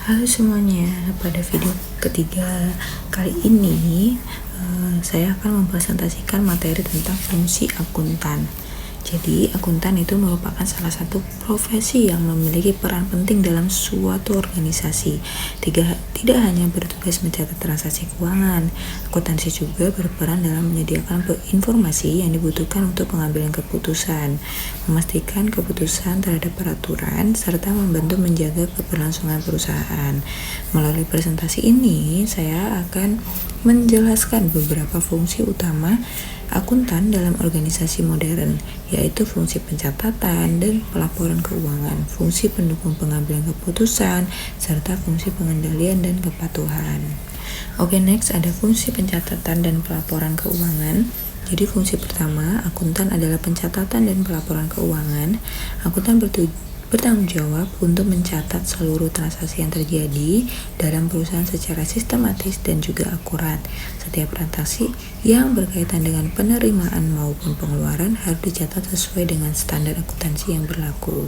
Halo semuanya, pada video ketiga kali ini saya akan mempresentasikan materi tentang fungsi akuntan. Jadi, akuntan itu merupakan salah satu profesi yang memiliki peran penting dalam suatu organisasi. Tidak hanya bertugas mencatat transaksi keuangan, akuntansi juga berperan dalam menyediakan informasi yang dibutuhkan untuk pengambilan keputusan, memastikan keputusan terhadap peraturan, serta membantu menjaga keberlangsungan perusahaan. Melalui presentasi ini, saya akan menjelaskan beberapa fungsi utama akuntan dalam organisasi modern, yaitu fungsi pencatatan dan pelaporan keuangan, fungsi pendukung pengambilan keputusan, serta fungsi pengendalian dan kepatuhan. Oke, next ada fungsi pencatatan dan pelaporan keuangan. Jadi fungsi pertama, akuntan adalah pencatatan dan pelaporan keuangan. Akuntan bertanggung jawab untuk mencatat seluruh transaksi yang terjadi dalam perusahaan secara sistematis dan juga akurat. Setiap transaksi yang berkaitan dengan penerimaan maupun pengeluaran harus dicatat sesuai dengan standar akuntansi yang berlaku.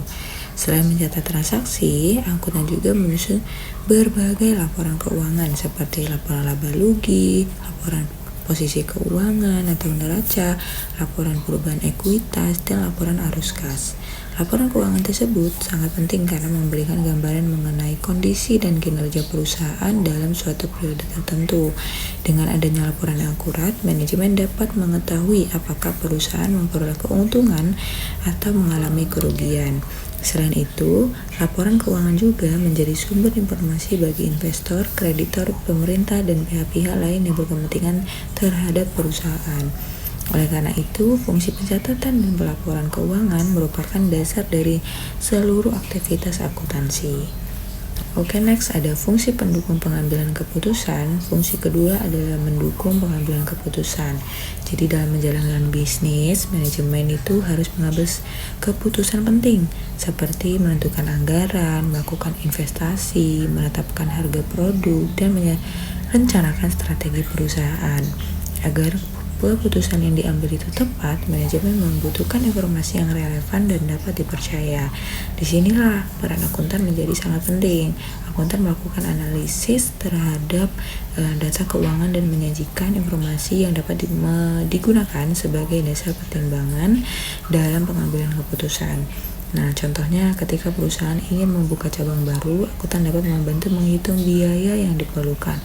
Selain mencatat transaksi, akuntan juga menyusun berbagai laporan keuangan seperti laporan laba rugi, laporan posisi keuangan atau neraca, laporan perubahan ekuitas, dan laporan arus kas. Laporan keuangan tersebut sangat penting karena memberikan gambaran mengenai kondisi dan kinerja perusahaan dalam suatu periode tertentu. Dengan adanya laporan yang akurat, manajemen dapat mengetahui apakah perusahaan memperoleh keuntungan atau mengalami kerugian. Selain itu, laporan keuangan juga menjadi sumber informasi bagi investor, kreditor, pemerintah, dan pihak-pihak lain yang berkepentingan terhadap perusahaan. Oleh karena itu, fungsi pencatatan dan pelaporan keuangan merupakan dasar dari seluruh aktivitas akuntansi. Oke, next ada fungsi pendukung pengambilan keputusan. Fungsi kedua adalah mendukung pengambilan keputusan. Jadi dalam menjalankan bisnis, manajemen itu harus mengambil keputusan penting seperti menentukan anggaran, melakukan investasi, menetapkan harga produk, dan merencanakan strategi perusahaan. Agar keputusan yang diambil itu tepat, manajemen membutuhkan informasi yang relevan dan dapat dipercaya. Disinilah peran akuntan menjadi sangat penting. Akuntan melakukan analisis terhadap data keuangan dan menyajikan informasi yang dapat digunakan sebagai dasar pertimbangan dalam pengambilan keputusan. Nah, contohnya ketika perusahaan ingin membuka cabang baru, akuntan dapat membantu menghitung biaya yang diperlukan,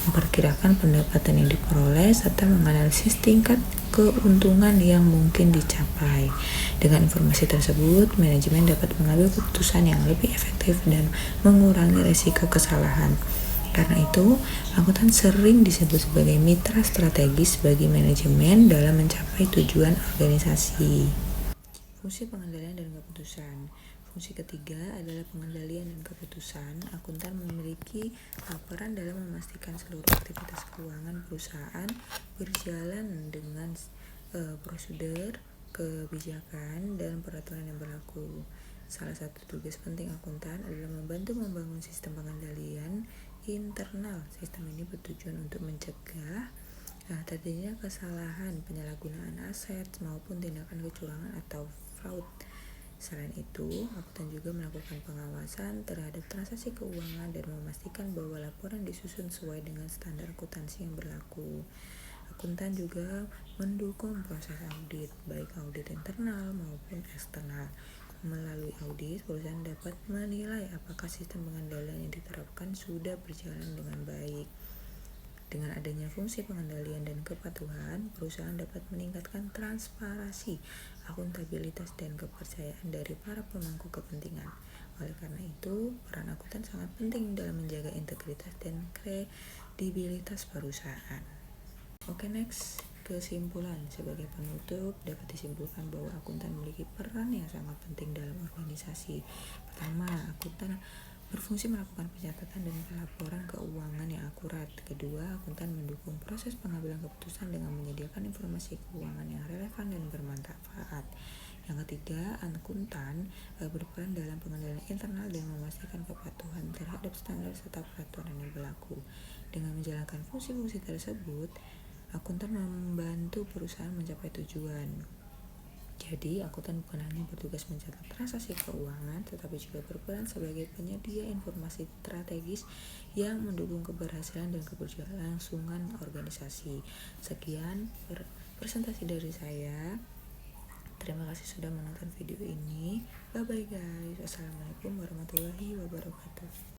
memperkirakan pendapatan yang diperoleh, serta menganalisis tingkat keuntungan yang mungkin dicapai. Dengan informasi tersebut, manajemen dapat mengambil keputusan yang lebih efektif dan mengurangi risiko kesalahan. Karena itu, akuntan sering disebut sebagai mitra strategis bagi manajemen dalam mencapai tujuan organisasi. Fungsi pengendalian dan keputusan. Fungsi ketiga adalah pengendalian dan keputusan. Akuntan memiliki peran dalam memastikan seluruh aktivitas keuangan perusahaan berjalan dengan prosedur, kebijakan, dan peraturan yang berlaku. Salah satu tugas penting akuntan adalah membantu membangun sistem pengendalian internal. Sistem ini bertujuan untuk mencegah terjadinya kesalahan, penyalahgunaan aset, maupun tindakan kecurangan atau fraud. Selain itu, akuntan juga melakukan pengawasan terhadap transaksi keuangan dan memastikan bahwa laporan disusun sesuai dengan standar akuntansi yang berlaku. Akuntan juga mendukung proses audit, baik audit internal maupun eksternal. Melalui audit, perusahaan dapat menilai apakah sistem pengendalian yang diterapkan sudah berjalan dengan baik. Dengan adanya fungsi pengendalian dan kepatuhan, perusahaan dapat meningkatkan transparansi, akuntabilitas, dan kepercayaan dari para pemangku kepentingan. Oleh karena itu, peran akuntan sangat penting dalam menjaga integritas dan kredibilitas perusahaan. Oke, next, kesimpulan. Sebagai penutup, dapat disimpulkan bahwa akuntan memiliki peran yang sangat penting dalam organisasi. Pertama, akuntan berfungsi melakukan pencatatan dan pelaporan keuangan yang akurat. Kedua, akuntan mendukung proses pengambilan keputusan dengan menyediakan informasi keuangan yang relevan dan bermanfaat. Yang ketiga, akuntan berperan dalam pengendalian internal dan memastikan kepatuhan terhadap standar serta peraturan yang berlaku. Dengan menjalankan fungsi-fungsi tersebut, akuntan membantu perusahaan mencapai tujuan. Jadi, akuntan bukan hanya bertugas mencatat transaksi keuangan, tetapi juga berperan sebagai penyedia informasi strategis yang mendukung keberhasilan dan keberlangsungan organisasi. Sekian presentasi dari saya. Terima kasih sudah menonton video ini. Bye bye guys. Wassalamualaikum warahmatullahi wabarakatuh.